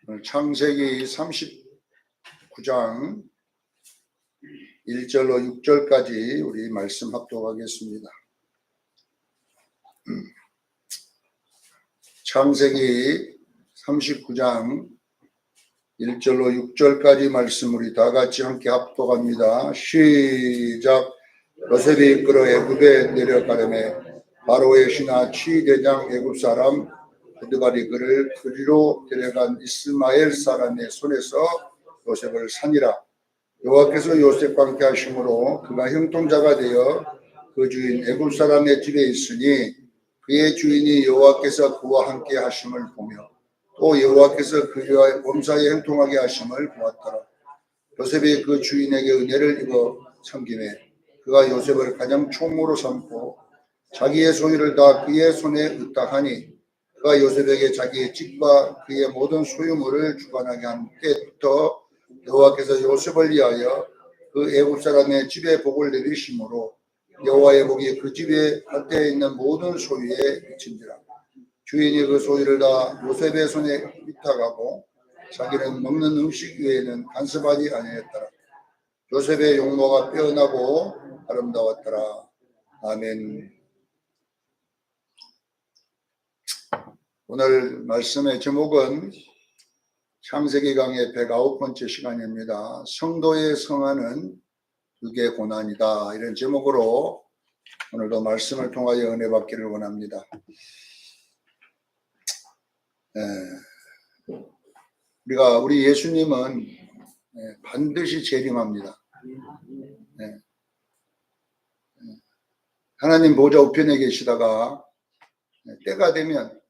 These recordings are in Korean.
오늘 창세기 39장 1절로 6절까지 우리 말씀 합독하겠습니다. 창세기 39장 1절로 6절까지 말씀 우리 다 같이 함께 합독합니다. 시작. 요셉이 이끌어 애굽에 내려가려매 바로의 신하 취대장 애굽 사람 부드발이 그를 그리로 데려간 이스마엘 사람의 손에서 요셉을 산이라. 여호와께서 요셉과 함께 하심으로 그가 형통자가 되어 그 주인 애굽 사람의 집에 있으니 그의 주인이 여호와께서 그와 함께 하심을 보며 또 여호와께서 그와 범사에 형통하게 하심을 보았더라. 요셉이 그 주인에게 은혜를 입어 섬기매 그가 요셉을 가장 총무로 삼고 자기의 소유를 다 그의 손에 의탁하니 그가 요셉에게 자기의 집과 그의 모든 소유물을 주관하게 한 때부터 여호와께서 요셉을 위하여 그 애굽 사람의 집에 복을 내리심으로 여호와의 복이 그 집에 한때에 있는 모든 소유에 미친지라. 주인이 그 소유를 다 요셉의 손에 위탁하고 자기는 먹는 음식 외에는 간섭하지 아니했더라. 요셉의 용모가 빼어나고 아름다웠더라. 아멘. 오늘 말씀의 제목은 창세기 강의 109번째 시간입니다. 성도의 성화는 육의 고난이다. 이런 제목으로 오늘도 말씀을 통하여 은혜 받기를 원합니다. 우리 예수님은 반드시 재림합니다. 하나님 보좌 우편에 계시다가 때가 되면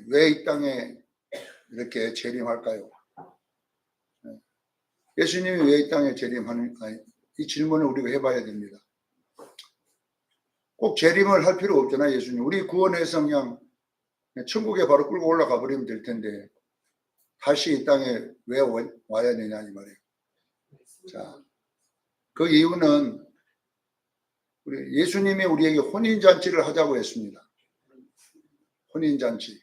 왜 이 땅에 이렇게 재림할까요? 예수님이 왜 이 땅에 재림하는가? 이 질문을 우리가 해봐야 됩니다. 꼭 재림을 할 필요 없잖아요, 예수님. 우리 구원해서 그냥 천국에 바로 끌고 올라가 버리면 될 텐데 다시 이 땅에 왜 와야 되냐 이 말이에요. 자, 그 이유는 우리 예수님이 우리에게 혼인잔치를 하자고 했습니다. 혼인잔치.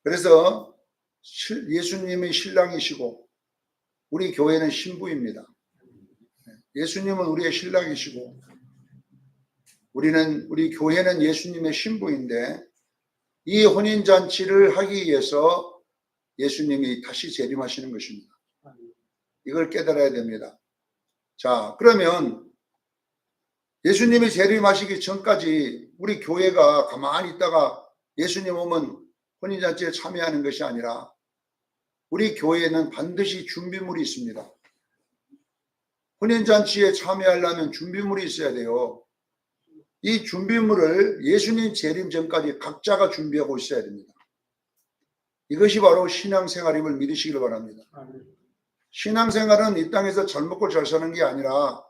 그래서 예수님이 신랑이시고 우리 교회는 신부입니다. 예수님은 우리의 신랑이시고 우리 교회는 예수님의 신부인데 이 혼인잔치를 하기 위해서 예수님이 다시 재림하시는 것입니다. 이걸 깨달아야 됩니다. 자, 그러면 예수님이 재림하시기 전까지 우리 교회가 가만히 있다가 예수님 오면 혼인잔치에 참여하는 것이 아니라 우리 교회에는 반드시 준비물이 있습니다. 혼인잔치에 참여하려면 준비물이 있어야 돼요. 이 준비물을 예수님 재림 전까지 각자가 준비하고 있어야 됩니다. 이것이 바로 신앙생활임을 믿으시길 바랍니다. 신앙생활은 이 땅에서 잘 먹고 잘 사는 게 아니라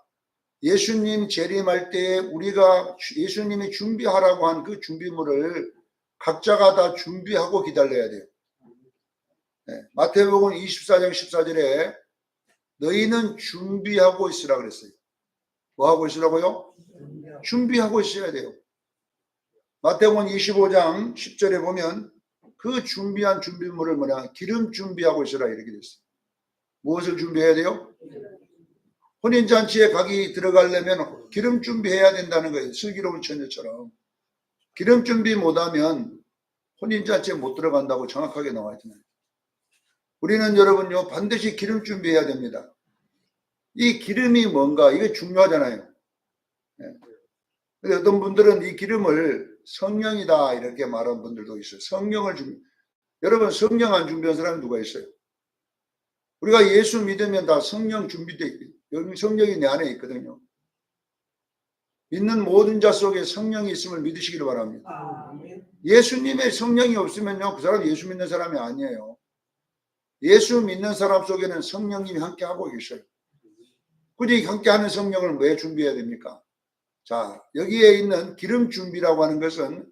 예수님 재림할 때 우리가 예수님이 준비하라고 한 그 준비물을 각자가 다 준비하고 기다려야 돼요. 마태복음 24장 14절에 너희는 준비하고 있으라 그랬어요. 뭐 하고 있으라고요? 준비하고 있어야 돼요. 마태복음 25장 10절에 보면 그 준비한 준비물을 기름 준비하고 있으라 이렇게 됐어요. 무엇을 준비해야 돼요? 혼인잔치에 가기 들어가려면 기름 준비해야 된다는 거예요. 슬기로운 처녀처럼. 기름 준비 못하면 혼인잔치에 못 들어간다고 정확하게 나와 있잖아요. 우리는 여러분요 반드시 기름 준비해야 됩니다. 이 기름이 뭔가 이게 중요하잖아요. 근데 어떤 분들은 이 기름을 성령이다 이렇게 말하는 분들도 있어요. 여러분 성령 안 준비한 사람이 누가 있어요? 우리가 예수 믿으면 다 성령 준비되어 있고 성령이 내 안에 있거든요. 믿는 모든 자 속에 성령이 있음을 믿으시기를 바랍니다. 예수님의 성령이 없으면요 그 사람 예수 믿는 사람이 아니에요. 예수 믿는 사람 속에는 성령님이 함께 하고 계셔요. 굳이 함께 하는 성령을 왜 준비해야 됩니까? 자, 여기에 있는 기름 준비라고 하는 것은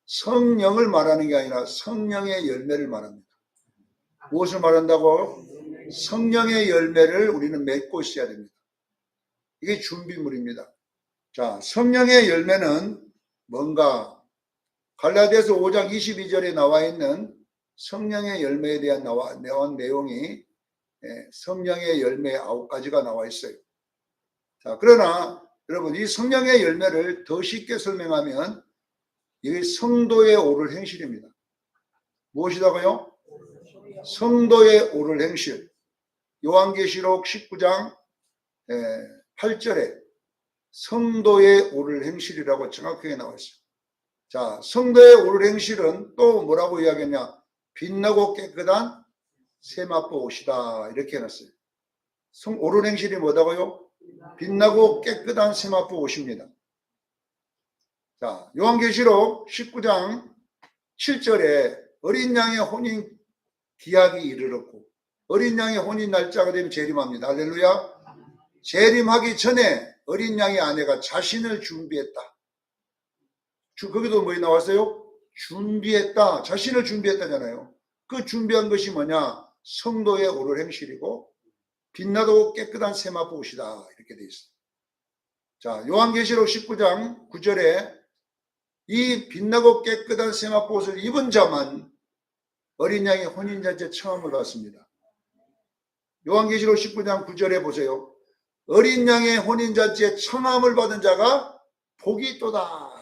성령을 말하는 게 아니라 성령의 열매를 말합니다. 무엇을 말한다고? 성령의 열매를 우리는 맺고 있어야 됩니다. 이게 준비물입니다. 자, 성령의 열매는 뭔가? 갈라디아서 5장 22절에 나와 있는 성령의 열매에 대한 나온 내용이 성령의 열매 9가지가 나와 있어요. 자, 그러나 여러분 이 성령의 열매를 더 쉽게 설명하면 이게 성도의 옳을 행실입니다. 무엇이라고요? 성도의 옳을 행실. 요한계시록 19장 8절에 성도의 옳을 행실이라고 정확하게 나와 있어요. 자, 성도의 옳을 행실은 또 뭐라고 이야기했냐? 빛나고 깨끗한 세마포 옷이다 이렇게 해놨어요. 옳은 행실이 뭐다고요? 빛나고 깨끗한 세마포 옷입니다. 자, 요한계시록 19장 7절에 어린 양의 혼인 기약이 이르렀고 어린 양의 혼인 날짜가 되면 재림합니다. 할렐루야. 재림하기 전에 어린 양의 아내가 자신을 준비했다. 거기도 뭐 나왔어요? 준비했다. 자신을 준비했다잖아요. 그 준비한 것이 뭐냐? 성도의 옳은 행실이고 빛나도 깨끗한 세마포 옷이다 이렇게 돼 있어요. 자, 요한계시록 19장 9절에 이 빛나고 깨끗한 세마포 옷을 입은 자만 어린 양의 혼인잔치에 청함을 받습니다. 요한계시록 19장 9절에 보세요. 어린 양의 혼인잔치에 청함을 받은 자가 복이 있도다.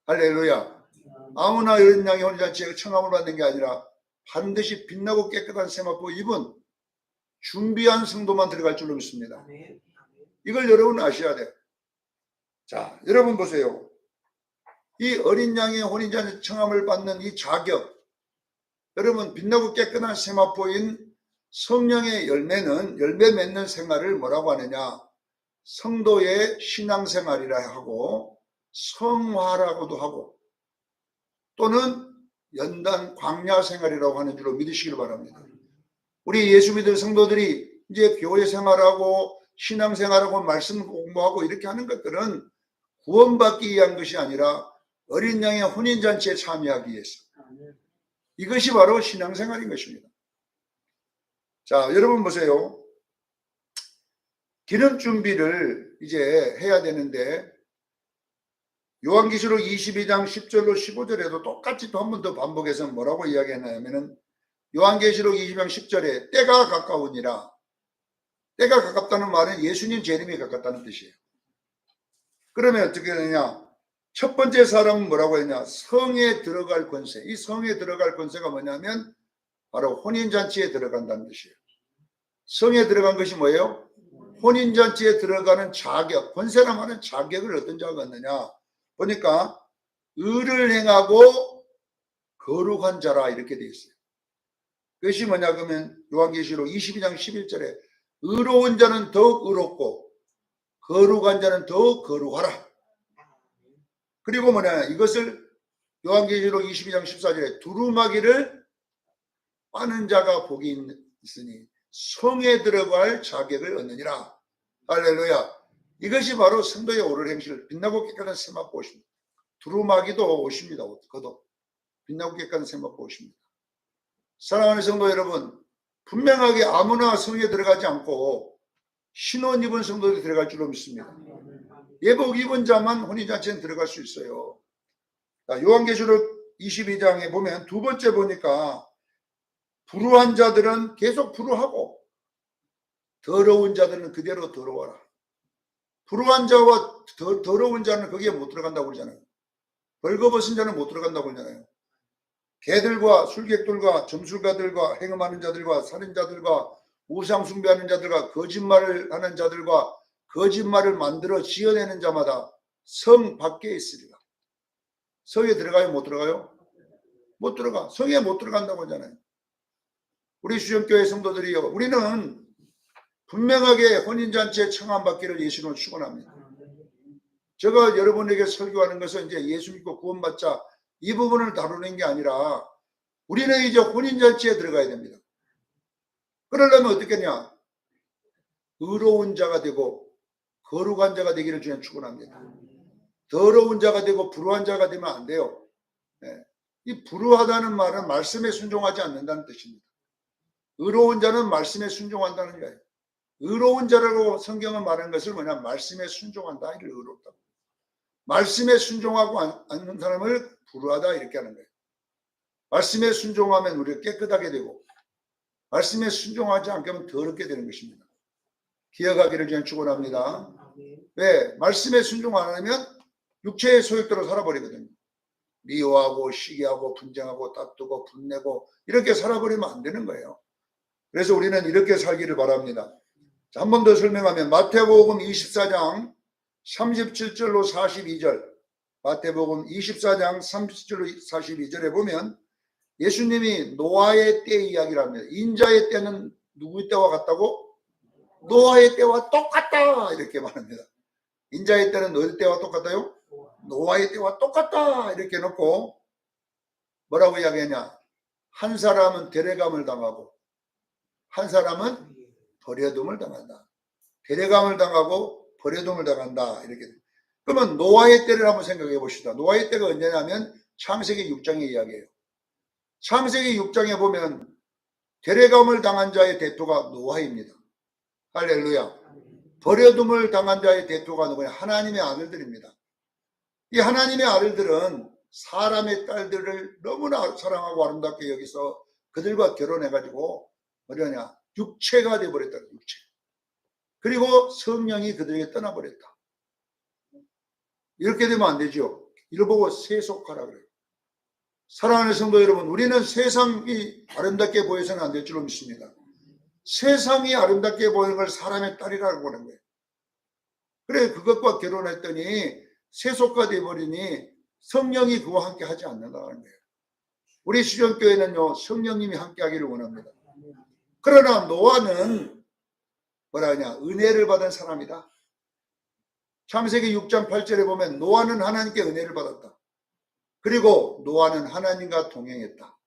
할렐루야. 아무나 어린 양의 혼인잔치에 청함을 받는 게 아니라 반드시 빛나고 깨끗한 세마포 입은 준비한 성도만 들어갈 줄로 믿습니다. 이걸 여러분 아셔야 돼요. 자, 여러분 보세요. 이 어린 양의 혼인잔치 청함을 받는 이 자격, 여러분 빛나고 깨끗한 세마포인 성령의 열매는 열매 맺는 생활을 뭐라고 하느냐? 성도의 신앙생활이라 하고 성화라고도 하고 또는 연단 광야생활이라고 하는 줄로 믿으시길 바랍니다. 우리 예수 믿을 성도들이 이제 교회 생활하고 신앙생활하고 말씀 공부하고 이렇게 하는 것들은 구원받기 위한 것이 아니라 어린 양의 혼인잔치에 참여하기 위해서. 이것이 바로 신앙생활인 것입니다. 자, 여러분 보세요. 기름 준비를 이제 해야 되는데 요한계시록 22장 10절로 15절에도 똑같이 또 한 번 더 반복해서 뭐라고 이야기했냐면은 요한계시록 22장 10절에 때가 가까우니라. 때가 가깝다는 말은 예수님 재림이 가깝다는 뜻이에요. 그러면 어떻게 되냐? 첫 번째 사람은 뭐라고 했냐? 성에 들어갈 권세. 이 성에 들어갈 권세가 뭐냐면 바로 혼인잔치에 들어간다는 뜻이에요. 성에 들어간 것이 뭐예요? 혼인잔치에 들어가는 자격. 권세란 말은 자격을 어떤 자가 얻느냐? 보니까 의를 행하고 거룩한 자라 이렇게 되어 있어요. 그것이 뭐냐 그러면 요한계시록 22장 11절에 의로운 자는 더욱 의롭고 거룩한 자는 더욱 거룩하라. 그리고 뭐냐 이것을 요한계시록 22장 14절에 두루마기를 빠는 자가 복이 있으니 성에 들어갈 자격을 얻느니라. 할렐루야. 이것이 바로 성도의 옳은 행실, 빛나고 깨끗한 세마포 옷입니다. 두루마기도 옷입니다. 그도 빛나고 깨끗한 세마포 옷입니다. 사랑하는 성도 여러분, 분명하게 아무나 성에 들어가지 않고 신혼 입은 성도들이 들어갈 줄로 믿습니다. 예복 입은 자만 혼인잔치에 들어갈 수 있어요. 요한계시록 22장에 보면 두 번째 보니까 불우한 자들은 계속 불우하고 더러운 자들은 그대로 더러워라. 불우한 자와 더러운 자는 거기에 못 들어간다고 그러잖아요. 벌거벗은 자는 못 들어간다고 그러잖아요. 개들과 술객들과 점술가들과 행음하는 자들과 살인자들과 우상 숭배하는 자들과 거짓말을 하는 자들과 거짓말을 만들어 지어내는 자마다 성 밖에 있으리라. 성에 들어가요? 못 들어가요? 못 들어가. 성에 못 들어간다고 하잖아요. 우리 수정교회 성도들이요. 우리는 분명하게 혼인잔치에 청함받기를 예수님은 축원합니다. 제가 여러분에게 설교하는 것은 이제 예수 믿고 구원받자 이 부분을 다루는 게 아니라 우리는 이제 혼인잔치에 들어가야 됩니다. 그러려면 어떻게 하냐? 의로운 자가 되고 거룩한 자가 되기를 주님 축원합니다. 더러운 자가 되고 불우한 자가 되면 안 돼요. 이 불우하다는 말은 말씀에 순종하지 않는다는 뜻입니다. 의로운 자는 말씀에 순종한다는 거예요. 의로운 자라고 성경은 말하는 것을 뭐냐? 말씀에 순종한다. 이를 의롭다고. 말씀에 순종하고 않는 사람을 불우하다 이렇게 하는 거예요. 말씀에 순종하면 우리가 깨끗하게 되고 말씀에 순종하지 않으면 더럽게 되는 것입니다. 기억하기를 저는 축원합니다. 왜? 말씀에 순종 안 하면 육체의 소욕대로 살아버리거든요. 미워하고 시기하고 분쟁하고 다투고 분내고 이렇게 살아버리면 안 되는 거예요. 그래서 우리는 이렇게 살기를 바랍니다. 한 번 더 설명하면 마태복음 24장 37절로 42절, 마태복음 24장 37절로 42절에 보면 예수님이 노아의 때 이야기를 합니다. 인자의 때는 누구의 때와 같다고? 노아의 때와 똑같다 이렇게 말합니다. 인자의 때는 어디 때와 똑같아요? 노아의 때와 똑같다 이렇게 놓고 뭐라고 이야기하냐? 한 사람은 데려감을 당하고 한 사람은 버려둠을 당한다. 데려감을 당하고 버려둠을 당한다 이렇게. 그러면 노아의 때를 한번 생각해 봅시다. 노아의 때가 언제냐면 창세기 6장의 이야기예요. 창세기 6장에 보면 데려감을 당한 자의 대표가 노아입니다. 할렐루야. 버려둠을 당한 자의 대표가 누구냐? 하나님의 아들들입니다. 이 하나님의 아들들은 사람의 딸들을 너무나 사랑하고 아름답게 여기서 그들과 결혼해가지고 뭐냐냐? 육체가 되어버렸다. 육체. 그리고 성령이 그들에게 떠나버렸다. 이렇게 되면 안 되죠. 이를 보고 세속하라 그래요. 사랑하는 성도 여러분, 우리는 세상이 아름답게 보여서는 안 될 줄로 믿습니다. 세상이 아름답게 보이는 걸 사람의 딸이라고 보는 거예요. 그래 그것과 결혼했더니 세속화 되어버리니 성령이 그와 함께 하지 않는다는 거예요. 우리 수정교회는요 성령님이 함께 하기를 원합니다. 그러나 노아는 뭐라 하냐? 은혜를 받은 사람이다. 창세기 6장 8절에 보면 노아는 하나님께 은혜를 받았다. 그리고 노아는 하나님과 동행했다.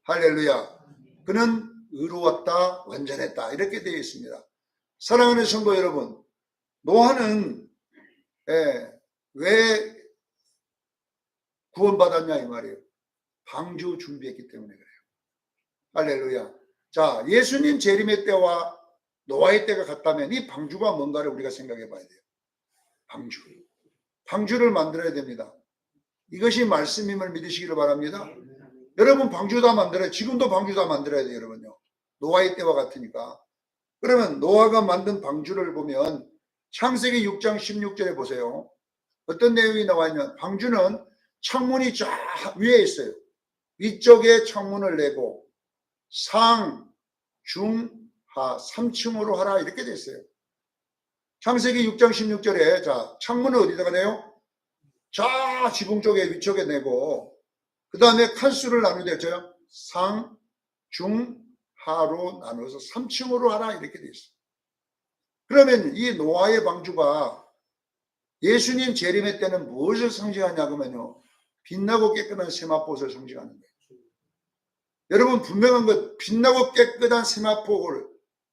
할렐루야. 그는 의로웠다, 완전했다 이렇게 되어 있습니다. 사랑하는 성도 여러분, 노아는 왜 구원받았냐 이 말이에요. 방주 준비했기 때문에 그래요. 할렐루야. 자, 예수님 재림의 때와 노아의 때가 같다면 이 방주가 뭔가를 우리가 생각해 봐야 돼요. 방주. 방주를 만들어야 됩니다. 이것이 말씀임을 믿으시기를 바랍니다. 여러분 방주 다 만들어요. 지금도 방주 다 만들어야 돼요, 여러분요. 노아의 때와 같으니까. 그러면 노아가 만든 방주를 보면 창세기 6장 16절에 보세요. 어떤 내용이 나와 있냐면 방주는 창문이 쫙 위에 있어요. 위쪽에 창문을 내고 상, 중, 하 3층으로 하라 이렇게 돼 있어요. 창세기 6장 16절에 자 창문을 어디다가 내요? 자 지붕 쪽에 위쪽에 내고 그 다음에 칸수를 나누되죠. 상, 중, 하로 나눠서 3층으로 하라 이렇게 돼 있어요. 그러면 이 노아의 방주가 예수님 재림의 때는 무엇을 상징하냐 그러면요. 빛나고 깨끗한 세마포를 상징하는 거예요. 여러분 분명한 것 빛나고 깨끗한 세마포를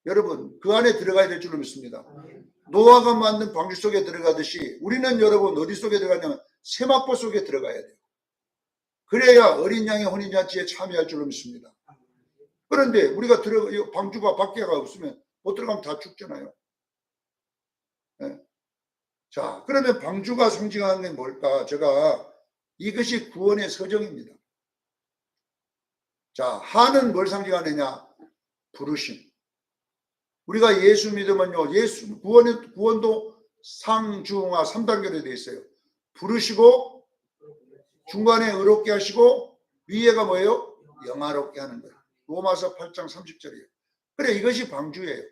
여러분 그 안에 들어가야 될 줄로 믿습니다. 노아가 만든 방주 속에 들어가듯이 우리는 여러분 어디 속에 들어가냐면 세마포 속에 들어가야 돼요. 그래야 어린 양의 혼인잔치에 참여할 줄로 믿습니다. 그런데 우리가 방주가 밖에가 없으면 못 들어가면 다 죽잖아요. 네. 자, 그러면 방주가 상징하는 게 뭘까? 제가 이것이 구원의 서정입니다. 자, 하는 뭘 상징하느냐? 부르심. 우리가 예수 믿으면요, 예수 구원도 상중하 3단계로 되어 있어요. 부르시고 중간에 의롭게 하시고 위에가 뭐예요? 영화롭게 하는 거예요. 로마서 8장 30절이에요. 그래 이것이 방주예요.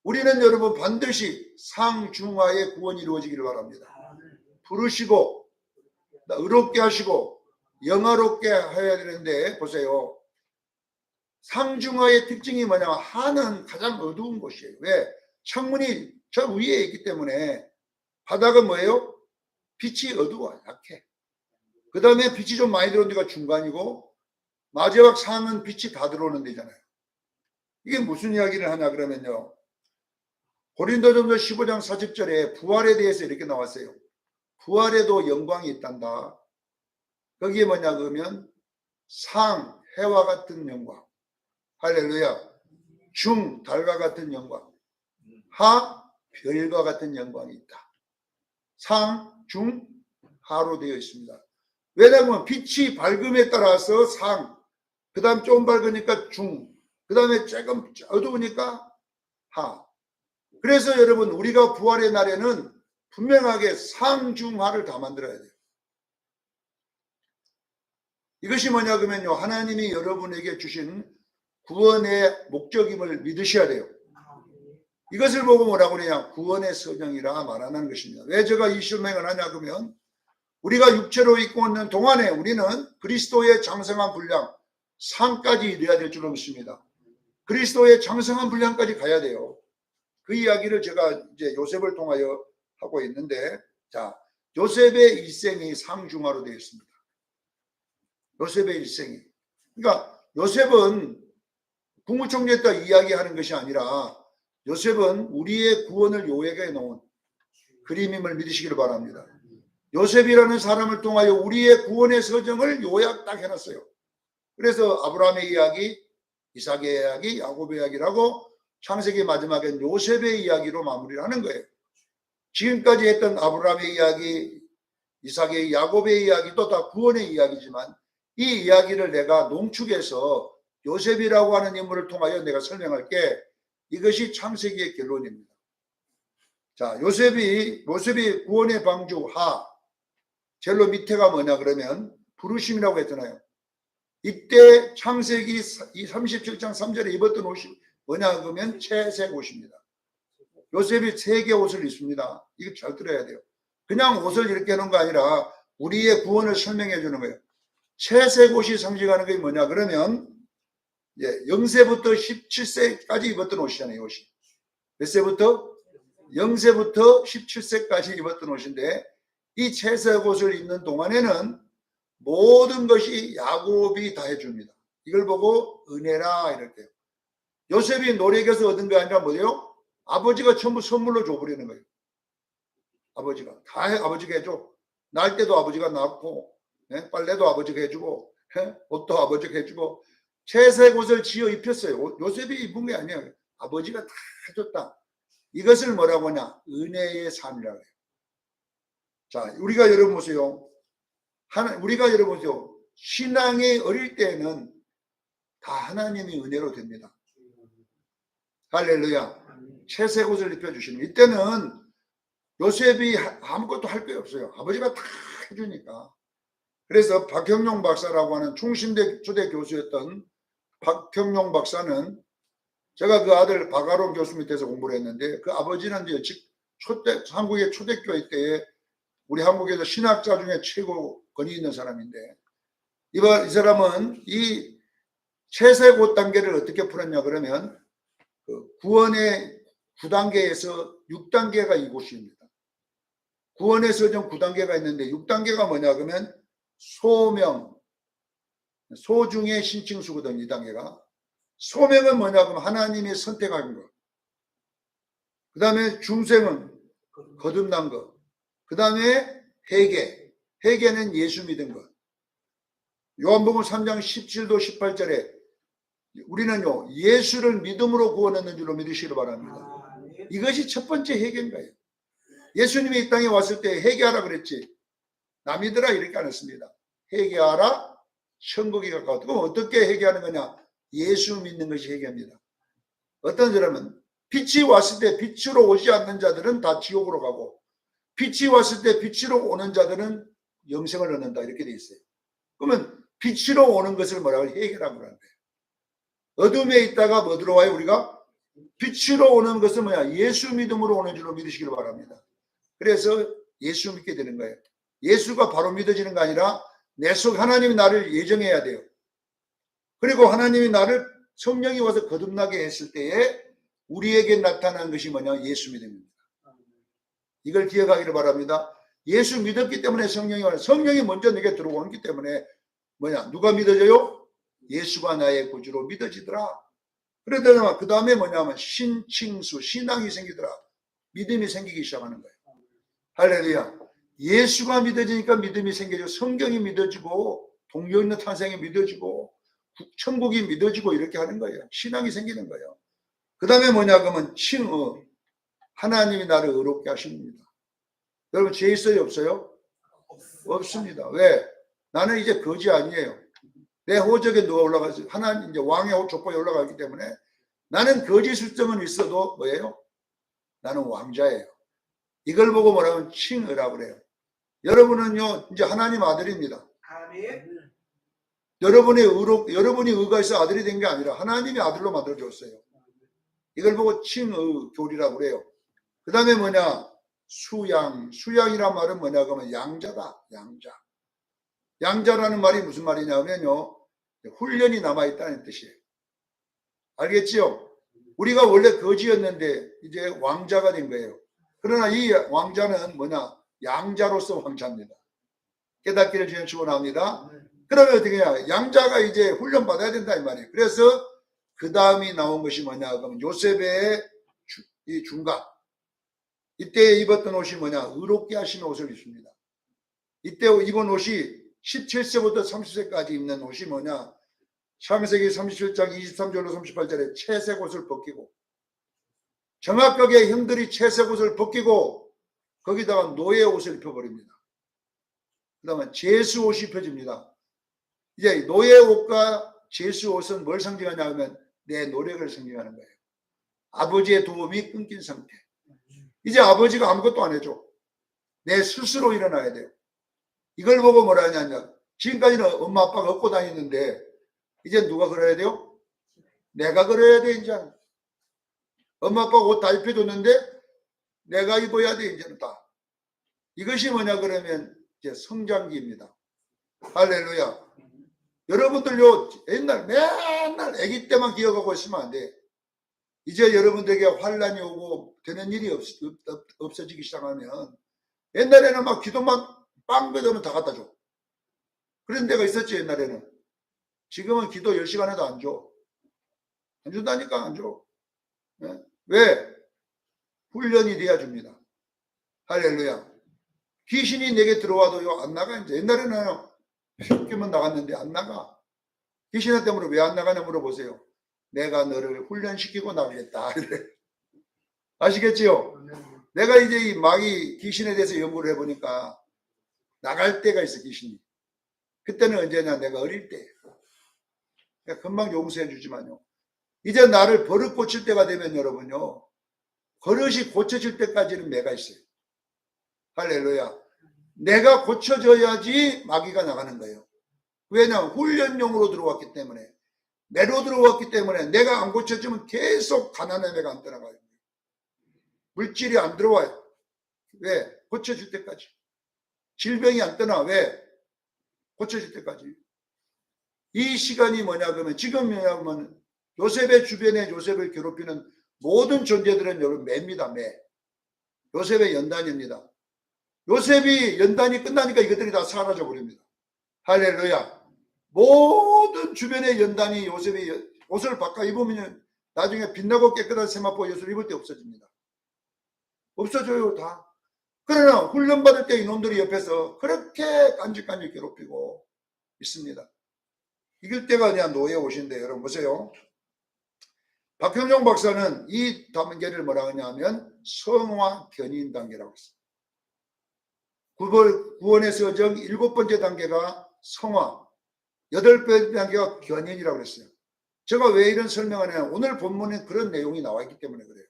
우리는 여러분 반드시 상중하의 구원이 이루어지기를 바랍니다. 부르시고 의롭게 하시고 영화롭게 해야 되는데 보세요. 상중하의 특징이 뭐냐면 하는 가장 어두운 곳이에요. 왜? 창문이 저 위에 있기 때문에 바닥은 뭐예요? 빛이 어두워 약해. 그 다음에 빛이 좀 많이 들어오는 데가 중간이고 마지막 상은 빛이 다 들어오는 데잖아요. 이게 무슨 이야기를 하냐 그러면요. 고린도전서 15장 40절에 부활에 대해서 이렇게 나왔어요. 부활에도 영광이 있단다. 거기에 뭐냐 그러면 상, 해와 같은 영광. 할렐루야. 중, 달과 같은 영광. 하, 별과 같은 영광이 있다. 상, 중, 하로 되어 있습니다. 왜냐하면 빛이 밝음에 따라서 상, 그 다음 좀 밝으니까 중, 그 다음에 조금 어두우니까 하. 그래서 여러분 우리가 부활의 날에는 분명하게 상중하를 다 만들어야 돼요. 이것이 뭐냐 그러면요, 하나님이 여러분에게 주신 구원의 목적임을 믿으셔야 돼요. 이것을 보고 뭐라고 그러냐, 구원의 서정이라 말하는 것입니다. 왜 제가 이 설명을 하냐 그러면, 우리가 육체로 입고 있는 동안에 우리는 그리스도의 장성한 분량 상까지 이뤄야 될 줄로 믿습니다. 그리스도의 장성한 분량까지 가야 돼요. 그 이야기를 제가 이제 요셉을 통하여 하고 있는데, 자, 요셉의 일생이 상중하로 되어 있습니다. 요셉의 일생이. 그러니까 요셉은 국무총리 때 이야기하는 것이 아니라 요셉은 우리의 구원을 요약해 놓은 그림임을 믿으시기를 바랍니다. 요셉이라는 사람을 통하여 우리의 구원의 서정을 요약 딱 해놨어요. 그래서 아브라함의 이야기, 이삭의 이야기, 야곱의 이야기라고 창세기 마지막엔 요셉의 이야기로 마무리를 하는 거예요. 지금까지 했던 아브라함의 이야기, 이삭의, 야곱의 이야기도 다 구원의 이야기지만 이 이야기를 내가 농축해서 요셉이라고 하는 인물을 통하여 내가 설명할게. 이것이 창세기의 결론입니다. 자, 요셉이 구원의 방주 하, 젤로 밑에가 뭐냐 그러면 부르심이라고 했잖아요. 이때 창세기 37장 3절에 입었던 옷이 뭐냐 그러면 채색 옷입니다. 요셉이 3개 옷을 입습니다. 이거 잘 들어야 돼요. 그냥 옷을 이렇게 해놓은 거 아니라 우리의 구원을 설명해 주는 거예요. 채색 옷이 상징하는 게 뭐냐 그러면 0세부터 17세까지 입었던 옷이잖아요. 옷이 몇 세부터? 0세부터 17세까지 입었던 옷인데, 이 채색 옷을 입는 동안에는 모든 것이 야곱이 다 해줍니다. 이걸 보고 은혜라 이럴게요. 요셉이 노력해서 얻은 게 아니라 뭐예요? 아버지가 전부 선물로 줘버리는 거예요. 아버지가 다 아버지가 해줘. 날 때도 아버지가 낳고, 빨래도 아버지가 해주고, 옷도 아버지가 해주고, 채색 옷을 지어 입혔어요. 요셉이 입은 게 아니에요. 아버지가 다 해줬다. 이것을 뭐라고 하냐? 은혜의 삶이라고 해요. 자, 우리가 여러분 보세요. 우리가 여러분 보세요. 신앙이 어릴 때는 다 하나님이 은혜로 됩니다. 할렐루야. 채색 옷을 입혀주시는. 이때는 요셉이 아무것도 할 게 없어요. 아버지가 다 해주니까. 그래서 박형룡 박사라고 하는 충신대 초대 교수였던 박형룡 박사는, 제가 그 아들 박아론 교수 밑에서 공부를 했는데, 그 아버지는 이제 한국의 초대교회 때에 우리 한국에서 신학자 중에 최고 권위 있는 사람인데, 이 사람은 이 채색 옷 단계를 어떻게 풀었냐 그러면 그 구원의 9단계에서 6단계가 이곳입니다. 구원의 서정 9단계가 있는데 6단계가 뭐냐 그러면 소명, 소중의 신칭수거든. 이 단계가. 소명은 뭐냐 그러면 하나님이 선택한 것. 그 다음에 중생은 거듭난 것. 그 다음에 회개는 예수 믿은 것. 요한복음 3장 17도 18절에 우리는요 예수를 믿음으로 구원했는 줄로 믿으시기 바랍니다. 이것이 첫 번째 회개인 거예요. 예수님이 이 땅에 왔을 때 회개하라 그랬지. 남이더라 이렇게 안 했습니다. 회개하라, 천국이 가까웠다. 그럼 어떻게 회개하는 거냐? 예수 믿는 것이 회개합니다. 어떤 사람은 빛이 왔을 때 빛으로 오지 않는 자들은 다 지옥으로 가고, 빛이 왔을 때 빛으로 오는 자들은 영생을 얻는다 이렇게 돼 있어요. 그러면 빛으로 오는 것을 뭐라고 회개라고 하는 거예요. 어둠에 있다가 뭐 들어와요? 우리가 빛으로 오는 것은 뭐야? 예수 믿음으로 오는 줄로 믿으시길 바랍니다. 그래서 예수 믿게 되는 거예요. 예수가 바로 믿어지는 거 아니라 내 속 하나님이 나를 예정해야 돼요. 그리고 하나님이 나를 성령이 와서 거듭나게 했을 때에 우리에게 나타난 것이 뭐냐? 예수 믿음입니다. 이걸 기억하기를 바랍니다. 예수 믿었기 때문에 성령이 먼저 내게 들어오기 때문에 뭐냐? 누가 믿어져요? 예수가 나의 구주로 믿어지더라. 그러더니 그 다음에 뭐냐면 신칭수, 신앙이 생기더라. 믿음이 생기기 시작하는 거예요. 할렐루야. 예수가 믿어지니까 믿음이 생겨지고, 성경이 믿어지고, 동료있는 탄생이 믿어지고, 천국이 믿어지고 이렇게 하는 거예요. 신앙이 생기는 거예요. 그 다음에 뭐냐 그러면 칭의, 하나님이 나를 의롭게 하십니다. 여러분 죄 있어요 없어요? 없습니다. 왜? 나는 이제 거지 아니에요. 내 호적에 누가 올라가서 하나님 이제 왕의 족보에 올라가기 때문에 나는 거지 술점은 있어도 뭐예요? 나는 왕자예요. 이걸 보고 뭐라면 칭의라고 그래요. 여러분은요 이제 하나님 아들입니다. 아멘. 여러분이 의가 있어 아들이 된 게 아니라 하나님이 아들로 만들어줬어요. 이걸 보고 칭의 교리라고 그래요. 그 다음에 뭐냐? 수양이란 말은 뭐냐 그러면 양자다. 양자라는 말이 무슨 말이냐면요 훈련이 남아있다는 뜻이에요. 알겠지요? 우리가 원래 거지였는데 이제 왕자가 된 거예요. 그러나 이 왕자는 뭐냐? 양자로서 왕자입니다. 깨닫기를 주님 축원합니다. 그러면 어떻게 해야 양자가 이제 훈련 받아야 된다 이 말이에요. 그래서 그 다음이 나온 것이 뭐냐 그러면 요셉의 이 중각. 이때 입었던 옷이 뭐냐? 의롭게 하신 옷을 입습니다. 이때 입은 옷이 17세부터 30세까지 입는 옷이 뭐냐? 창세기 37장 23절로 38절에 채색 옷을 벗기고 정확하게 형들이 채색 옷을 벗기고 거기다가 노예 옷을 입혀버립니다. 그 다음에 제수 옷이 입혀집니다. 이제 노예 옷과 제수 옷은 뭘 상징하냐 하면 내 노력을 상징하는 거예요. 아버지의 도움이 끊긴 상태. 이제 아버지가 아무것도 안 해줘. 내 스스로 일어나야 돼요. 이걸 보고 뭐라 하냐. 지금까지는 엄마 아빠가 업고 다니는데 이제 누가 그래야 돼요? 내가 그래야 돼 이제. 엄마 아빠가 옷 다 입혀줬는데 내가 입어야 돼 이제는 다. 이것이 뭐냐 그러면 이제 성장기입니다. 할렐루야. 여러분들요 옛날 맨날 아기 때만 기억하고 있으면 안 돼. 이제 여러분들에게 환란이 오고 되는 일이 없어지기 시작하면 옛날에는 막 기도만 빵 bed으면 다 갖다 줘. 그런 데가 있었지 옛날에는. 지금은 기도 10시간 해도 안 줘. 안 준다니까 안 줘. 네? 왜? 훈련이 돼야 줍니다. 할렐루야. 귀신이 내게 들어와도요 안 나가 이제. 옛날에는 쉽게만 나갔는데 안 나가. 귀신한테 왜 안 나가냐 물어보세요. 내가 너를 훈련시키고 나가겠다. 아시겠지요? 내가 이제 이 마귀 귀신에 대해서 연구를 해보니까 나갈 때가 있어 귀신이. 그때는 언제냐 내가 어릴 때. 금방 용서해 주지만요. 이제 나를 버릇 고칠 때가 되면 여러분요. 버릇이 고쳐질 때까지는 내가 있어요. 할렐루야. 내가 고쳐져야지 마귀가 나가는 거예요. 왜냐하면 훈련용으로 들어왔기 때문에. 매로 들어왔기 때문에 내가 안 고쳐지면 계속 가난한 애가 안 떠나가요. 물질이 안 들어와요. 왜? 고쳐질 때까지. 질병이 안 떠나. 왜? 고쳐질 때까지. 이 시간이 뭐냐 그러면 지금 뭐냐면 요셉의 주변에 요셉을 괴롭히는 모든 존재들은 여러분 매입니다. 매. 요셉의 연단입니다. 요셉이 연단이 끝나니까 이것들이 다 사라져 버립니다. 할렐루야. 모든 주변의 연단이 요셉이 옷을 바꿔 입으면 나중에 빛나고 깨끗한 세마포 옷을 입을 때 없어집니다. 없어져요 다. 그러나 훈련받을 때 이놈들이 옆에서 그렇게 깐죽깐죽 괴롭히고 있습니다. 이길 때가 그냥 노예 옷인데 여러분 보세요. 박형종 박사는 이 단계를 뭐라 하냐면 성화 견인 단계라고 했어요. 구원의 서정 7번째 단계가 성화, 8번째 단계가 견인이라고 그랬어요. 제가 왜 이런 설명을 하냐, 오늘 본문에 그런 내용이 나와 있기 때문에 그래요.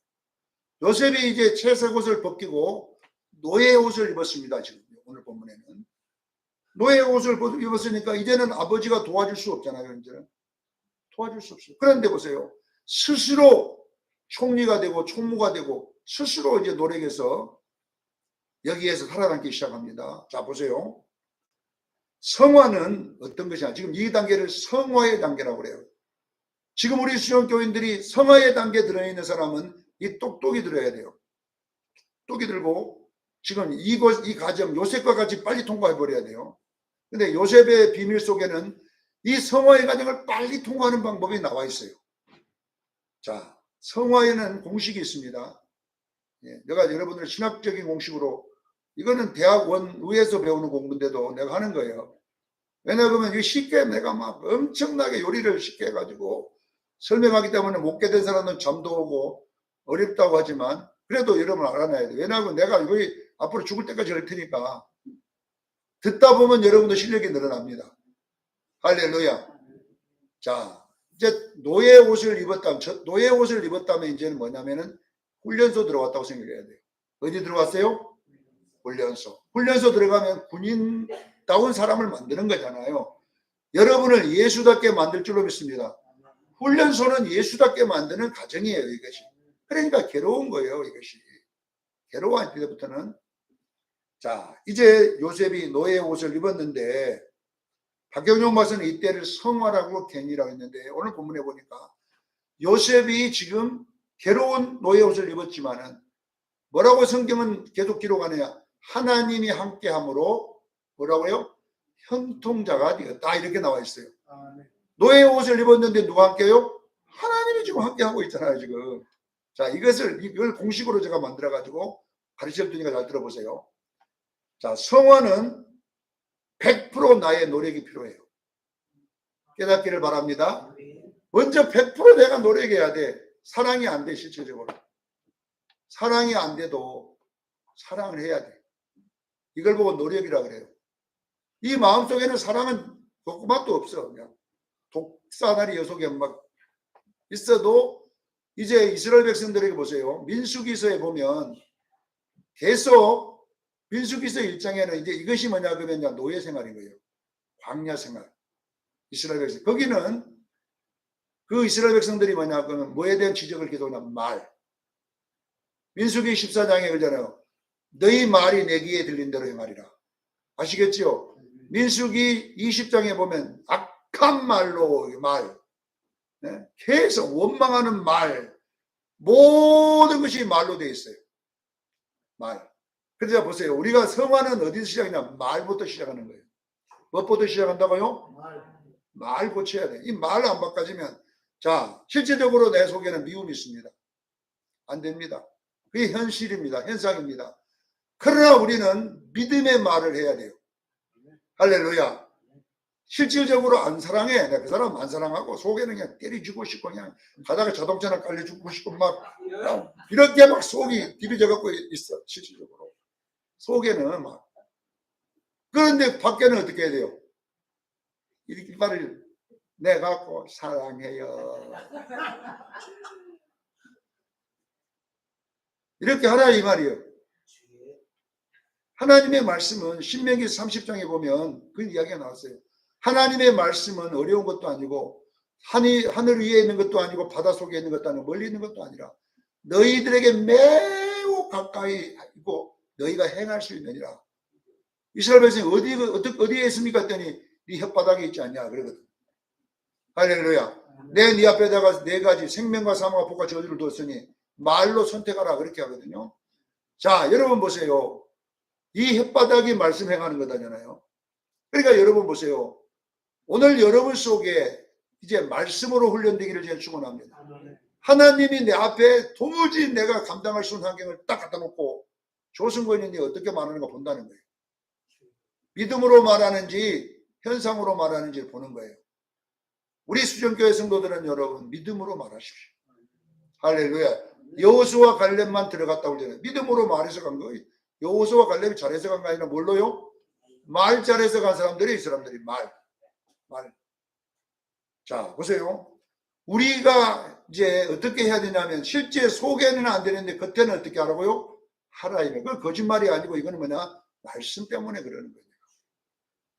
요셉이 이제 채색 옷을 벗기고 노예 옷을 입었습니다. 지금 오늘 본문에는 노예 옷을 입었으니까 이제는 아버지가 도와줄 수 없잖아요. 이제는 도와줄 수 없어요. 그런데 보세요. 스스로 총리가 되고 총무가 되고 스스로 이제 노력해서 여기에서 살아남기 시작합니다. 자 보세요. 성화는 어떤 것이냐. 지금 이 단계를 성화의 단계라고 그래요. 지금 우리 수영교인들이 성화의 단계에 들어있는 사람은 이 똑똑이 들어야 돼요. 똑똑이 들고 지금 이 과정 요셉과 같이 빨리 통과해버려야 돼요. 근데 요셉의 비밀 속에는 이 성화의 과정을 빨리 통과하는 방법이 나와 있어요. 자, 성화에는 공식이 있습니다. 내가 여러분들 신학적인 공식으로 이거는 대학원의에서 배우는 공부인데도 내가 하는 거예요. 왜냐하면 이거 쉽게 내가 막 엄청나게 요리를 쉽게 해가지고 설명하기 때문에 못 깨닫는 사람은 잠도 오고 어렵다고 하지만 그래도 여러분 알아놔야 돼요. 왜냐하면 내가 이거 앞으로 죽을 때까지 할 테니까 듣다 보면 여러분도 실력이 늘어납니다. 할렐루야. 자, 이제 노예 옷을 입었다면 이제는 뭐냐면은 훈련소 들어왔다고 생각해야 돼요. 어디 들어왔어요? 훈련소. 훈련소 들어가면 군인다운 사람을 만드는 거잖아요. 여러분을 예수답게 만들 줄로 믿습니다. 훈련소는 예수답게 만드는 과정이에요, 이것이. 그러니까 괴로운 거예요, 이것이. 괴로워할 때부터는. 자, 이제 요셉이 노예 옷을 입었는데, 박경용 박사는 이때를 성화라고 갱이라고 했는데, 오늘 본문에 보니까 요셉이 지금 괴로운 노예 옷을 입었지만은 뭐라고 성경은 계속 기록하느냐? 하나님이 함께함으로 뭐라고요? 형통자가 되었다, 이렇게 나와 있어요. 노예 옷을 입었는데 누가 함께요? 하나님이 지금 함께하고 있잖아요, 지금. 자, 이걸 공식으로 제가 만들어 가지고 가르쳐 드리니까 잘 들어보세요. 자, 성화는 100% 나의 노력이 필요해요. 깨닫기를 바랍니다. 먼저 100% 내가 노력해야 돼. 사랑이 안 돼, 실질적으로. 사랑이 안 돼도 사랑을 해야 돼. 이걸 보고 노력이라 그래요. 이 마음속에는 사랑은 조그맣도 없어. 그냥 독사다리 여속에 막 있어도 이제 이스라엘 백성들에게 보세요. 민수기서에 보면 계속 민수기서 1장에는 이제 이것이 뭐냐 그러면 노예 생활인 거예요. 광야 생활. 이스라엘 백성. 거기는 그 이스라엘 백성들이 뭐냐 그러면 뭐에 대한 지적을 계속 하냐 말. 민수기 14장에 그러잖아요. 너희 말이 내 귀에 들린 대로 행하리라. 아시겠지요? 민수기 20장에 보면 악한 말로 말. 네? 계속 원망하는 말. 모든 것이 말로 되어 있어요. 말. 그래서 보세요. 우리가 성화는 어디서 시작이냐? 말부터 시작하는 거예요. 무엇부터 시작한다고요? 말 고쳐야 돼. 이 말 안 바꿔지면 자, 실제적으로 내 속에는 미움이 있습니다. 안 됩니다. 그게 현실입니다. 현상입니다. 그러나 우리는 믿음의 말을 해야 돼요. 할렐루야. 실질적으로 안 사랑해. 내가 그 사람 안 사랑하고 속에는 그냥 때려주고 싶고 그냥 가다가 자동차나 깔려주고 싶고 막 이렇게 막 속이 디비져 갖고 있어. 실질적으로. 속에는 막. 그런데 밖에는 어떻게 해야 돼요? 이 말을 내가 사랑해요. 이렇게 하라 이 말이에요. 하나님의 말씀은 신명기 30장에 보면 그 이야기가 나왔어요. 하나님의 말씀은 어려운 것도 아니고 하늘 위에 있는 것도 아니고 바다 속에 있는 것도 아니고 멀리 있는 것도 아니라 너희들에게 매우 가까이 있고 너희가 행할 수 있느니라. 이스라엘 백성이 어디에 있습니까? 했더니 네 혓바닥에 있지 않냐 그러거든. 할렐루야. 네 앞에다가 네 가지 생명과 사망과 복과 저주를 뒀으니 말로 선택하라 그렇게 하거든요. 자, 여러분 보세요. 이 혓바닥이 말씀 행하는 거잖아요. 그러니까 여러분 보세요. 오늘 여러분 속에 이제 말씀으로 훈련되기를 제가 축원합니다. 하나님이 내 앞에 도무지 내가 감당할 수 있는 환경을 딱 갖다 놓고 조승권인이 어떻게 말하는가 본다는 거예요. 믿음으로 말하는지 현상으로 말하는지를 보는 거예요. 우리 수정교회 성도들은 여러분 믿음으로 말하십시오. 할렐루야. 여호수아 갈렙만 들어갔다고 그러잖아요. 믿음으로 말해서 간 거예요. 여호수아 갈렙이 잘해서 간 거 아니라 뭘로요? 말 잘해서 간 사람들이 이 사람들이 말. 자, 보세요. 우리가 이제 어떻게 해야 되냐면 실제 속에는 안 되는데 겉에는 어떻게 하라고요? 하라 이거. 그건 거짓말이 아니고 이거는 뭐냐? 말씀 때문에 그러는 거예요.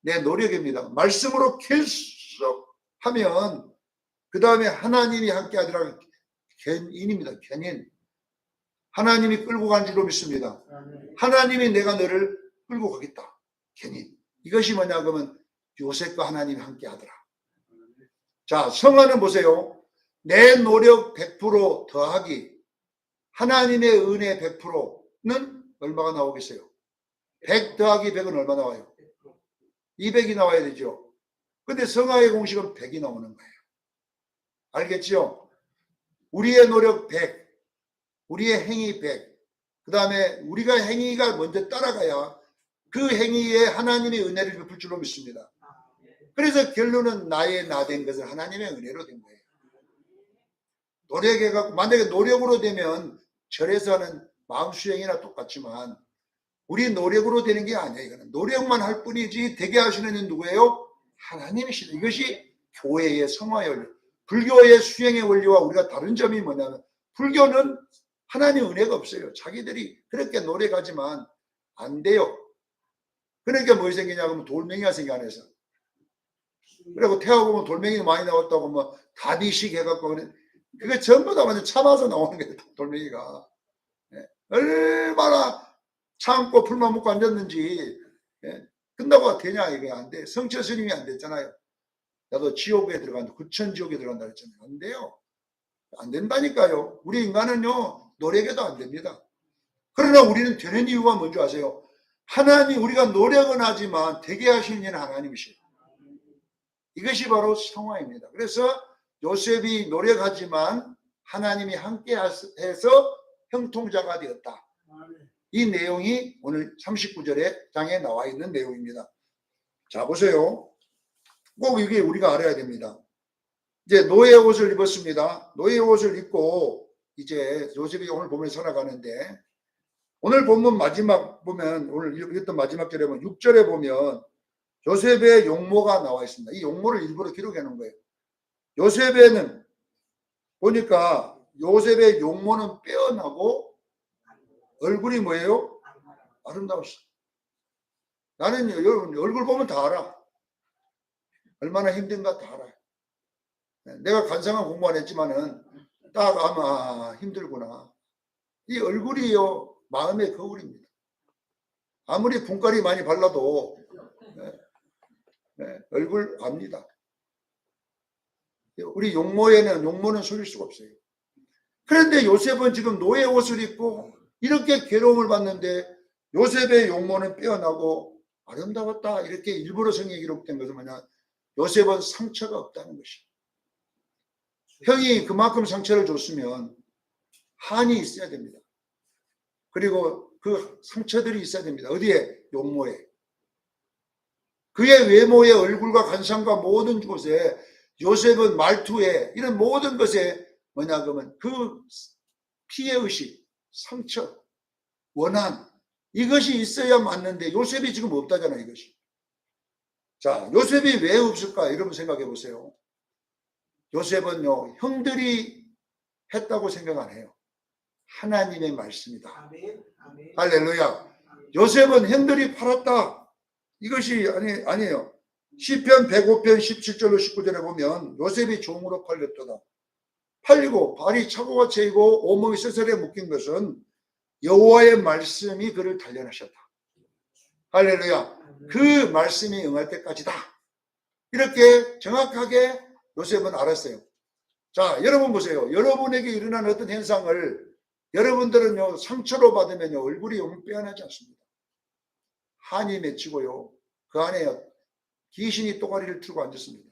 내 노력입니다. 말씀으로 계속 하면 그 다음에 하나님이 함께 하더라. 견인입니다. 견인. 하나님이 끌고 간 줄로 믿습니다. 하나님이 내가 너를 끌고 가겠다. 견인. 이것이 뭐냐 그러면 요셉과 하나님이 함께 하더라. 자, 성화는 보세요. 내 노력 100% 더하기 하나님의 은혜 100%는 얼마가 나오겠어요? 100 더하기 100은 얼마 나와요? 200이 나와야 되죠. 근데 성화의 공식은 100이 나오는 거예요. 알겠지요? 우리의 노력 100, 우리의 행위 100, 그 다음에 우리가 행위가 먼저 따라가야 그 행위에 하나님의 은혜를 베풀 줄로 믿습니다. 그래서 결론은 나의 나 된 것은 하나님의 은혜로 된 거예요. 노력해갖고 만약에 노력으로 되면 절에서 하는 마음 수행이나 똑같지만 우리 노력으로 되는 게 아니에요. 이거는 노력만 할 뿐이지 되게 하시는 이는 누구예요? 하나님이시다. 이것이 교회의 성화의 원리. 불교의 수행의 원리와 우리가 다른 점이 뭐냐면 불교는 하나님 은혜가 없어요. 자기들이 그렇게 노력하지만 안 돼요. 그러니까 뭐 생기냐고 하면 돌멩이가 생겨 안에서. 그리고 태하고 보면 돌멩이 많이 나왔다고 뭐 다비식 해갖고 그게 전부 다 완전 참아서 나오는 거예요. 돌멩이가. 얼마나 참고 풀만 먹고 앉았는지 끝나고 되냐 이게 안 돼. 성철 스님이 안 됐잖아요. 나도 지옥에 들어간다. 구천지옥에 들어간다 했잖아요. 안 돼요. 안 된다니까요. 우리 인간은요 노력해도 안 됩니다. 그러나 우리는 되는 이유가 뭔지 아세요? 하나님 우리가 노력은 하지만 되게 하시는 이는 하나님이시에요. 이것이 바로 성화입니다. 그래서 요셉이 노력하지만 하나님이 함께 해서 형통자가 되었다. 이 내용이 오늘 39절의 장에 나와 있는 내용입니다. 자 보세요. 꼭 이게 우리가 알아야 됩니다. 이제 노예 옷을 입었습니다. 노예 옷을 입고 이제 요셉이 오늘 보면 살아가는데 오늘 본문 마지막 보면 오늘 읽었던 마지막 절에 보면 6절에 보면 요셉의 용모가 나와 있습니다. 이 용모를 일부러 기록해 놓은 거예요. 요셉에는 보니까 요셉의 용모는 빼어나고 얼굴이 뭐예요? 아름다웠어. 나는 여러분 얼굴 보면 다 알아. 얼마나 힘든가 다 알아요. 내가 간상한 공부 안 했지만은 딱 아마 힘들구나. 이 얼굴이요 마음의 거울입니다. 아무리 분깔이 많이 발라도 얼굴 압니다. 우리 용모는 속일 수가 없어요. 그런데 요셉은 지금 노예 옷을 입고 이렇게 괴로움을 받는데 요셉의 용모는 빼어나고 아름다웠다. 이렇게 일부러 성경에 기록된 것은 뭐냐? 요셉은 상처가 없다는 것이에요. 형이 그만큼 상처를 줬으면 한이 있어야 됩니다. 그리고 그 상처들이 있어야 됩니다. 어디에? 용모에. 그의 외모의 얼굴과 관상과 모든 곳에 요셉은 말투에 이런 모든 것에 뭐냐 그러면 그 피해의식, 상처, 원한 이것이 있어야 맞는데 요셉이 지금 없다잖아요. 이것이. 자, 요셉이 왜 없을까? 여러분 생각해 보세요. 요셉은요 형들이 했다고 생각 안 해요. 하나님의 말씀이다. 아멘, 아멘. 할렐루야. 요셉은 형들이 팔았다. 이것이 아니에요. 시편 105편 17절로 19절에 보면 요셉이 종으로 팔렸도다. 팔리고 발이 차고가 채이고 온몸이 쇠설에 묶인 것은 여호와의 말씀이 그를 단련하셨다. 할렐루야. 그 말씀이 응할 때까지다. 이렇게 정확하게 요셉은 알았어요. 자, 여러분 보세요. 여러분에게 일어난 어떤 현상을 여러분들은요 상처로 받으면요 얼굴이 영 빼어나지 않습니다. 한이 맺히고요 그 안에 귀신이 또가리를 틀고 앉았습니다.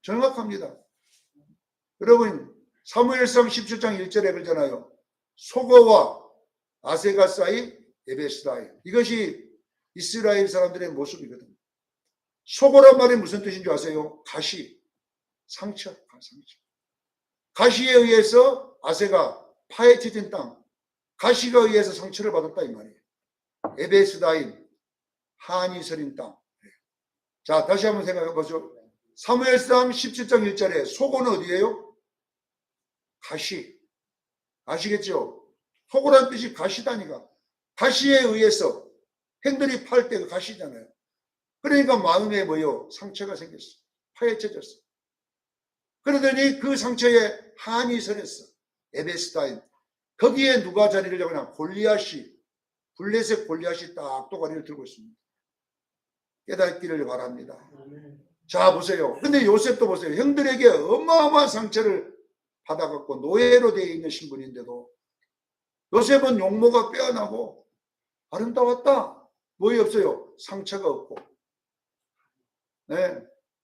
정확합니다. 여러분 사무엘상 17장 1절에 그러잖아요. 소거와 아세가 사이 에베스다이. 이것이 이스라엘 사람들의 모습이거든요. 소거란 말이 무슨 뜻인 줄 아세요? 가시, 상처. 가시에 의해서 아세가 파헤쳐진 땅, 가시가 의해서 상처를 받았다 이 말이에요. 에베스다임, 한이 서린 땅. 자, 다시 한번 생각해 보죠. 사무엘상 17장 1절에 소고는 어디예요? 가시. 아시겠죠? 소고란 뜻이 가시다니까. 가시에 의해서 행들이 팔 때 그 가시잖아요. 그러니까 마음에 뭐요? 상처가 생겼어. 파헤쳐졌어. 그러더니 그 상처에 한이 서렸어. 에베스다임. 거기에 누가 자리를 잡으냐? 골리앗이, 블레셋 골리앗이 딱 또가리를 들고 있습니다. 깨닫기를 바랍니다. 자, 보세요. 근데 요셉도 보세요. 형들에게 어마어마한 상처를 받아갖고 노예로 되어 있는 신분인데도 요셉은 용모가 빼어나고 아름다웠다. 뭐이 없어요? 상처가 없고. 네.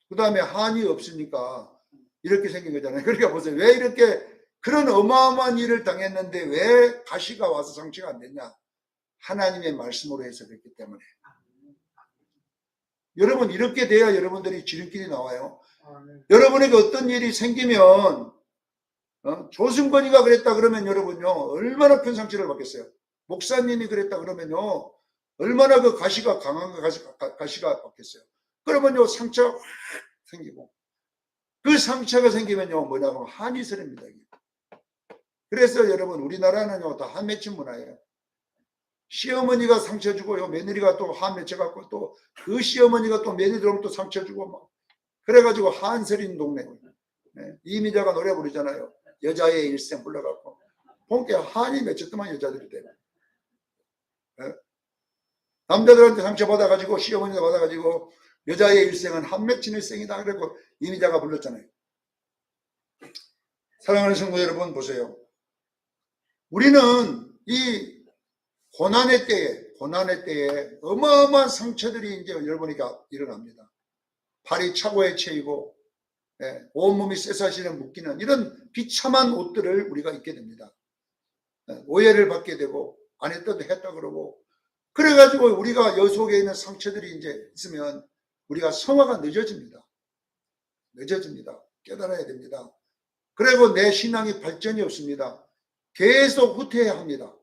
그 다음에 한이 없으니까 이렇게 생긴 거잖아요. 그러니까 보세요. 왜 이렇게 그런 어마어마한 일을 당했는데 왜 가시가 와서 상처가 안 됐냐? 하나님의 말씀으로 해서 그랬기 때문에. 여러분 이렇게 돼야 여러분들이 지름길이 나와요. 여러분에게 어떤 일이 생기면 조승건이가 그랬다 그러면 여러분요 얼마나 큰 상처를 받겠어요. 목사님이 그랬다 그러면요, 얼마나 그 가시가 강한 가시가 받겠어요. 그러면요, 상처가 확 생기고, 그 상처가 생기면요, 뭐냐고 한이 서립니다. 그래서 여러분, 우리나라는요, 다 한 맺힌 문화예요. 시어머니가 상처 주고요, 며느리가 또 한 맺혀갖고, 또 그 시어머니가 또 며느리 들어오면 또 상처 주고, 막. 그래가지고 한서린 동네. 네. 이미자가 노래 부르잖아요. 여자의 일생 불러갖고. 본게 한이 맺혔더만 여자들이 되네. 네. 남자들한테 상처받아가지고, 시어머니가 받아가지고, 여자의 일생은 한 맺힌 일생이다. 그래고 이미자가 불렀잖아요. 사랑하는 성도 여러분, 보세요. 우리는 이 고난의 때에 어마어마한 상처들이 이제 여러분에게 일어납니다. 발이 차고에 채이고, 온몸이 쇠사슬에 묶이는 이런 비참한 옷들을 우리가 입게 됩니다. 오해를 받게 되고, 안 했다도 했다 그러고, 그래가지고 우리가 여 속에 있는 상처들이 이제 있으면 우리가 성화가 늦어집니다. 깨달아야 됩니다. 그리고 내 신앙이 발전이 없습니다. 계속 후퇴해야 합니다.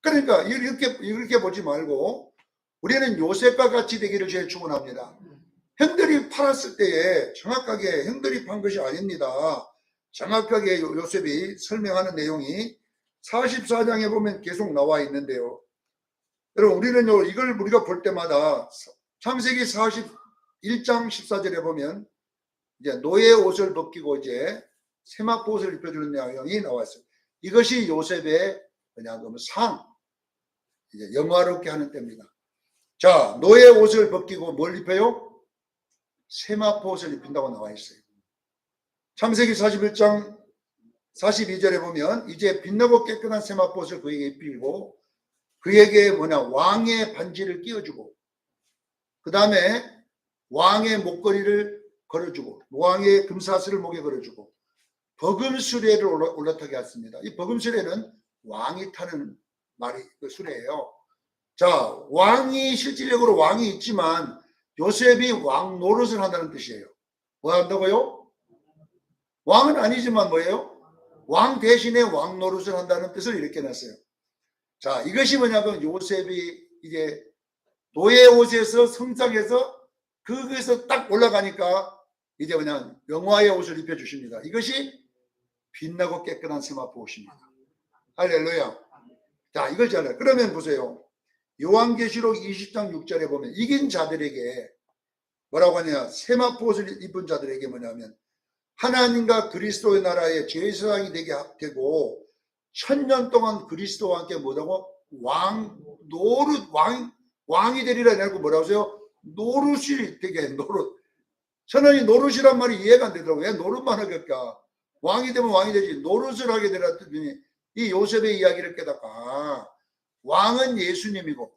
그러니까 이렇게 보지 말고 우리는 요셉과 같이 되기를 제일 축원합니다. 형들이 팔았을 때에 정확하게 형들이 판 것이 아닙니다. 정확하게 요셉이 설명하는 내용이 44장에 보면 계속 나와 있는데요. 여러분, 우리는요, 이걸 우리가 볼 때마다 창세기 41장 14절에 보면 이제 노예 옷을 벗기고 이제 세마포 옷을 입혀주는 내용이 나왔어요. 이것이 요셉의 뭐냐면 이제 영화롭게 하는 때입니다. 자, 노예 옷을 벗기고 뭘 입혀요? 세마포 옷을 입힌다고 나와 있어요. 창세기 41장 42절에 보면 이제 빛나고 깨끗한 세마포 옷을 그에게 입히고 그에게 왕의 반지를 끼워주고 그 다음에 왕의 목걸이를 걸어주고 왕의 금사슬을 목에 걸어주고 버금수레를 올라타게 했습니다. 이 버금수레는 왕이 타는 말이 그 수레예요. 자, 왕이 실질적으로 왕이 있지만 요셉이 왕 노릇을 한다는 뜻이에요. 뭐 한다고요? 왕은 아니지만 뭐예요? 왕 대신에 왕 노릇을 한다는 뜻을 이렇게 놨어요. 자, 이것이 뭐냐면 요셉이 이제 노예 옷에서 성장해서 거기서 딱 올라가니까 이제 그냥 영화의 옷을 입혀주십니다. 이것이 빛나고 깨끗한 세마포 옷입니다. 할렐루야. 자, 이걸 잘 알아요. 그러면 보세요. 요한계시록 20장 6절에 보면 이긴 자들에게 뭐라고 하냐, 세마포 옷을 입은 자들에게 뭐냐면 하나님과 그리스도의 나라의 제사장이 되게 되고 1000년 동안 그리스도와 함께 뭐라고 왕이 되리라 해놓고 뭐라고 하세요? 노릇이 되게 노릇. 저는 이 노릇이란 말이 이해가 안 되더라고요. 왜 노릇만 하겠까? 왕이 되면 왕이 되지 노릇을 하게 되라 했더니 이 요셉의 이야기를 깨닫고 왕은 예수님이고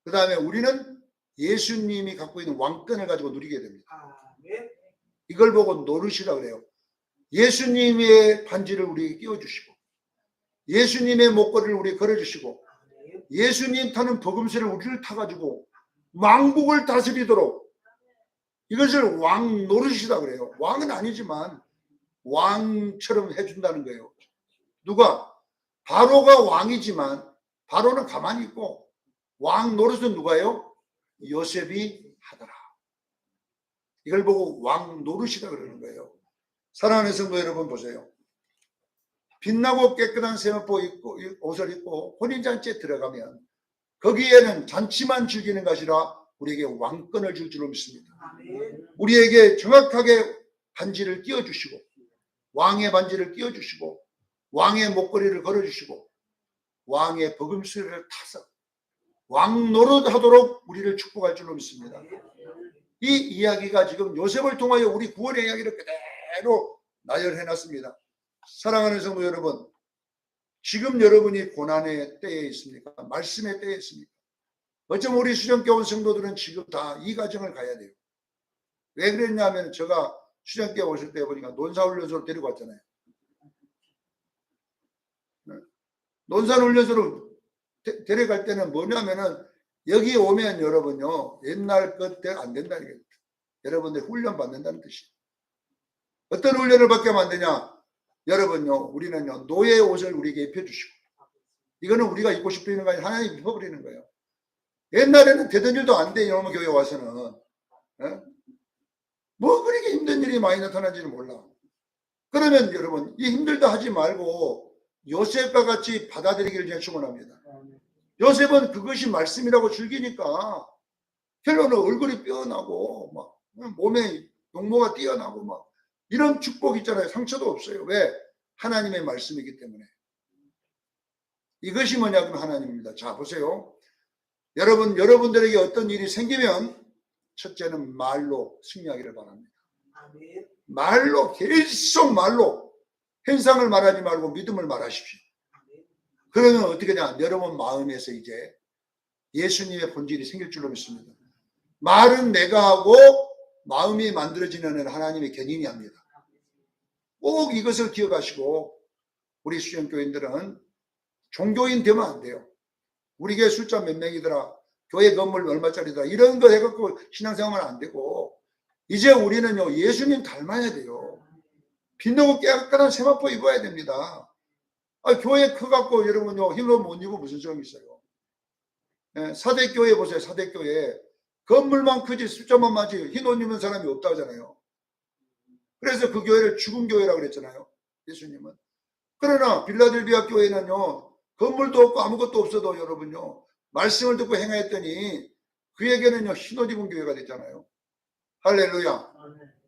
그 다음에 우리는 예수님이 갖고 있는 왕권을 가지고 누리게 됩니다. 이걸 보고 노릇이라 그래요. 예수님의 반지를 우리에게 끼워주시고 예수님의 목걸이를 우리에게 걸어주시고 예수님 타는 버금쇠를 우리를 타가지고 왕국을 다스리도록 이것을 왕 노릇이다 그래요. 왕은 아니지만 왕처럼 해준다는 거예요. 누가? 바로가 왕이지만 바로는 가만히 있고 왕 노릇은 누가요? 요셉이 하더라. 이걸 보고 왕 노릇이다 그러는 거예요. 사랑하는 성도 여러분 보세요. 빛나고 깨끗한 세마포 옷을 입고 혼인잔치에 들어가면 거기에는 잔치만 즐기는 것이 아니라 우리에게 왕권을 줄 줄로 믿습니다. 우리에게 정확하게 반지를 끼워주시고 왕의 반지를 끼워주시고 왕의 목걸이를 걸어주시고 왕의 버금수레를 타서 왕 노릇하도록 우리를 축복할 줄로 믿습니다. 이 이야기가 지금 요셉을 통하여 우리 구원의 이야기를 그대로 나열해놨습니다. 사랑하는 성도 여러분, 지금 여러분이 고난의 때에 있습니까? 말씀의 때에 있습니까? 어쩌면 우리 수련교 온 성도들은 지금 다 이 과정을 가야 돼요. 왜 그랬냐면 제가 수련교 오실 때 보니까 논산훈련소로 데리고 왔잖아요. 논산훈련소로 데려갈 때는 뭐냐면은 여기 오면 여러분요 옛날 그때 안 된다는 게 여러분들 훈련 받는다는 뜻이에요. 어떤 훈련을 받게 만드냐? 여러분요 우리는요 노예 옷을 우리에게 입혀주시고 이거는 우리가 입고 싶어지는 거 아니라 하나님 입어버리는 거예요. 옛날에는 되던 일도 안 돼. 이놈의 교회 와서는. 뭐 그렇게 힘든 일이 많이 나타난지는 몰라. 그러면 여러분 이 힘들다 하지 말고 요셉과 같이 받아들이기를 제가 축원합니다. 요셉은 그것이 말씀이라고 즐기니까 결론은 얼굴이 뼈나고 막 몸에 용모가 뛰어나고 막 이런 축복 있잖아요. 상처도 없어요. 왜? 하나님의 말씀이기 때문에. 이것이 뭐냐 그러면 하나님입니다. 자 보세요. 여러분들에게 어떤 일이 생기면 첫째는 말로 승리하기를 바랍니다. 말로, 계속 말로 현상을 말하지 말고 믿음을 말하십시오. 그러면 어떻게 되냐? 여러분 마음에서 이제 예수님의 본질이 생길 줄로 믿습니다. 말은 내가 하고 마음이 만들어지는 하나님의 견인이 합니다. 꼭 이것을 기억하시고 우리 수련교인들은 종교인 되면 안 돼요. 우리 교회 숫자 몇 명이더라, 교회 건물 얼마짜리더라 이런 거 해갖고 신앙생활은 안 되고 이제 우리는요 예수님 닮아야 돼요. 빛나고 깨끗한 세마포 입어야 됩니다. 교회 커갖고 여러분요 흰옷 못 입으면 무슨 소용이 있어요. 사대교회 보세요. 사대교회 건물만 크지 숫자만 맞지 흰옷 입는 사람이 없다 하잖아요. 그래서 그 교회를 죽은 교회라고 그랬잖아요. 예수님은. 그러나 빌라델비아 교회는요 건물도 없고 아무것도 없어도 여러분요 말씀을 듣고 행하였더니 그에게는요 흰옷 입은 교회가 됐잖아요. 할렐루야.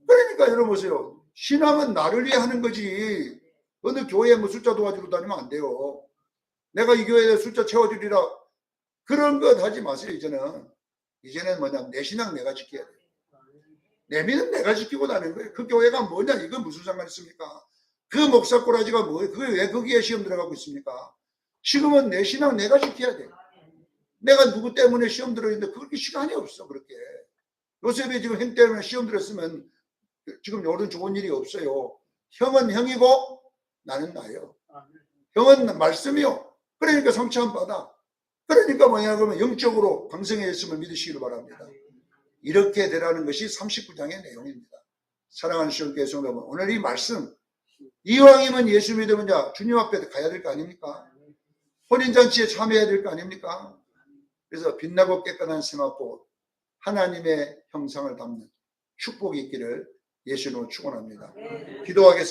그러니까 여러분 보세요. 신앙은 나를 위해 하는 거지 어느 교회에 뭐 숫자 도와주러 다니면 안 돼요. 내가 이 교회에 숫자 채워주리라 그런 것 하지 마세요. 이제는 뭐냐 내 신앙 내가 지켜야 돼요. 내 믿음 내가 지키고 다니는 거예요. 그 교회가 뭐냐 이건 무슨 상관 있습니까? 그 목사 꼬라지가 뭐예요? 그게 왜 거기에 시험 들어가고 있습니까? 지금은 내 신앙 내가 지켜야 돼요. 내가 누구 때문에 시험 들어있는데 그렇게 시간이 없어. 그렇게 요셉이 지금 형 때문에 시험 들었으면 지금 요런 좋은 일이 없어요. 형은 형이고 나는 나예요. 형은 말씀이요. 그러니까 성취함 받아. 그러니까 뭐냐 그러면 영적으로 강성해졌음을 믿으시기를 바랍니다. 이렇게 되라는 것이 39장의 내용입니다. 사랑하는 시험교회 성도 여러분, 오늘 이 말씀 이왕이면 예수 믿으면 주님 앞에 가야 될 거 아닙니까? 혼인잔치에 참여해야 될 거 아닙니까? 그래서 빛나고 깨끗한 세마포 하나님의 형상을 담는 축복이 있기를 예수님으로 축원합니다. 기도하겠습니다.